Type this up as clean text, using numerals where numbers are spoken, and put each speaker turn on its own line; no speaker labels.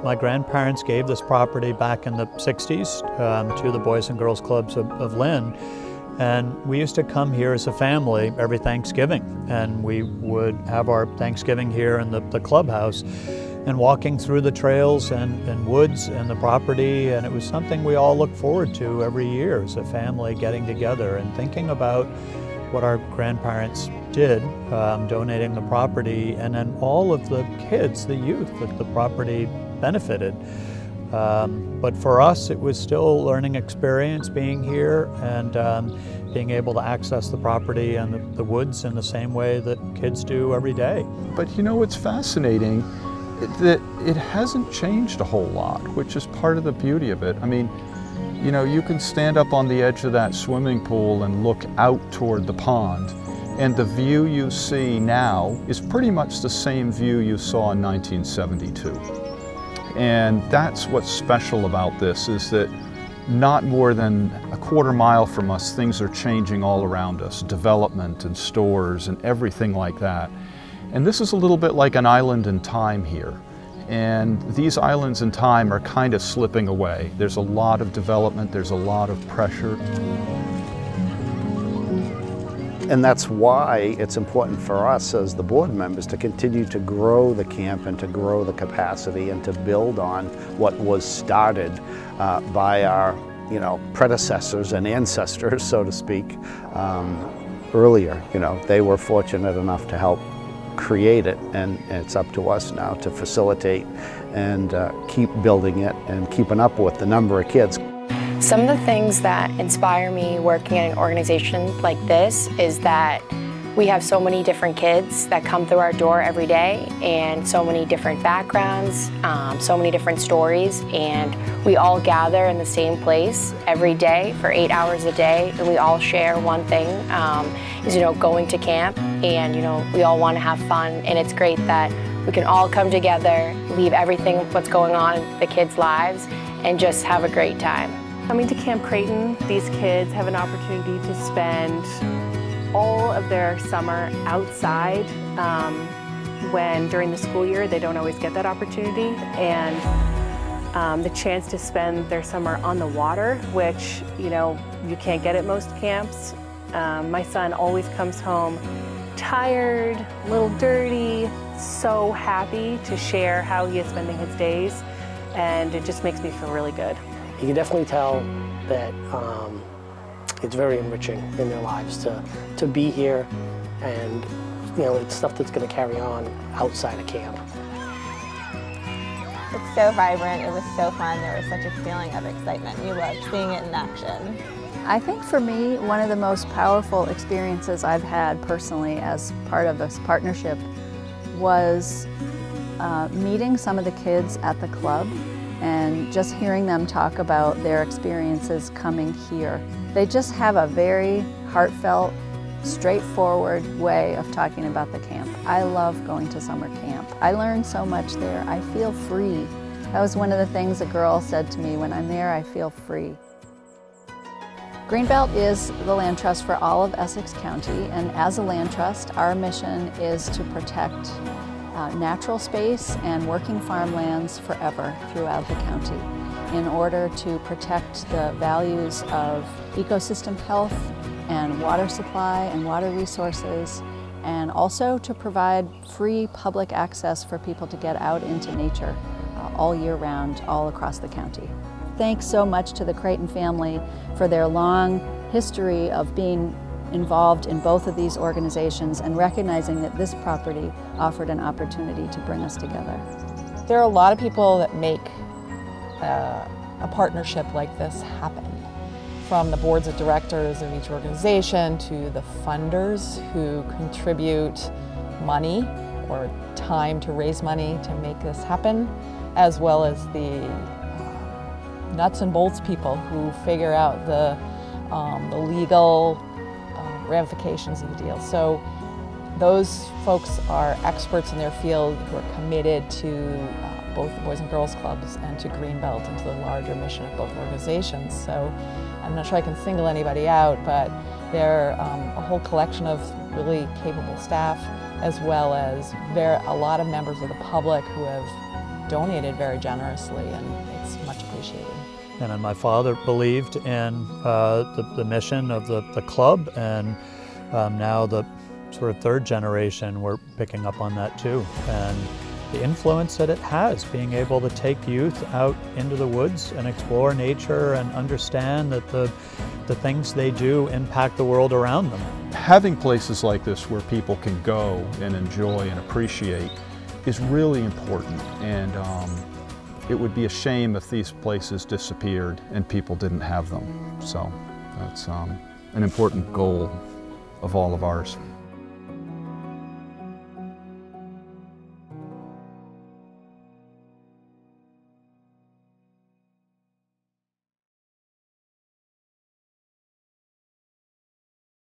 My grandparents gave this property back in the 60s to the Boys and Girls Clubs of Lynn. And we used to come here as a family every Thanksgiving, and we would have our Thanksgiving here in the clubhouse and walking through the trails and woods and the property, and it was something we all look forward to every year as a family, getting together and thinking about what our grandparents did, donating the property, and then all of the kids, the youth that the property benefited. But for us, it was still a learning experience being here and being able to access the property and the woods in the same way that kids do every day.
But you know, it's fascinating that it hasn't changed a whole lot, which is part of the beauty of it. I mean, you know, you can stand up on the edge of that swimming pool and look out toward the pond, and the view you see now is pretty much the same view you saw in 1972. And that's what's special about this, is that not more than a quarter mile from us, things are changing all around us, development and stores and everything like that. And this is a little bit like an island in time here. And these islands in time are kind of slipping away. There's a lot of development, there's a lot of pressure.
And that's why it's important for us as the board members to continue to grow the camp and to grow the capacity and to build on what was started by our, predecessors and ancestors, so to speak, earlier. They were fortunate enough to help create it, and it's up to us now to facilitate and keep building it and keeping up with the number of kids.
Some of the things that inspire me working in an organization like this is that we have so many different kids that come through our door every day, and so many different backgrounds, so many different stories, and we all gather in the same place every day for 8 hours a day, and we all share one thing, is going to camp, and we all want to have fun, and it's great that we can all come together, leave everything what's going on in the kids' lives, and just have a great time.
Coming to Camp Creighton, these kids have an opportunity to spend all of their summer outside when during the school year they don't always get that opportunity, and the chance to spend their summer on the water, which you can't get at most camps. My son always comes home tired, a little dirty, so happy to share how he is spending his days, and it just makes me feel really good.
You can definitely tell that it's very enriching in their lives to be here, and it's stuff that's going to carry on outside of camp.
It's so vibrant, it was so fun, there was such a feeling of excitement. You loved seeing it in action.
I think for me, one of the most powerful experiences I've had personally as part of this partnership was meeting some of the kids at the club and just hearing them talk about their experiences coming here. They just have a very heartfelt, straightforward way of talking about the camp. I love going to summer camp. I learn so much there. I feel free. That was one of the things a girl said to me, when I'm there, I feel free. Greenbelt is the land trust for all of Essex County, and as a land trust, our mission is to protect natural space and working farmlands forever throughout the county in order to protect the values of ecosystem health and water supply and water resources, and also to provide free public access for people to get out into nature all year round, all across the county. Thanks so much to the Creighton family for their long history of being involved in both of these organizations and recognizing that this property offered an opportunity to bring us together.
There are a lot of people that make a partnership like this happen. From the boards of directors of each organization to the funders who contribute money or time to raise money to make this happen, as well as the nuts and bolts people who figure out the legal ramifications of the deal. So those folks are experts in their field who are committed to both the Boys and Girls Clubs and to Greenbelt and to the larger mission of both organizations. So I'm not sure I can single anybody out, but they're a whole collection of really capable staff, as well as a lot of members of the public who have donated very generously, and it's much appreciated.
And then my father believed in the mission of the club, and now the sort of third generation, we're picking up on that too. And the influence that it has, being able to take youth out into the woods and explore nature and understand that the things they do impact the world around them.
Having places like this where people can go and enjoy and appreciate is really important, and it would be a shame if these places disappeared and people didn't have them. So that's an important goal of all of ours.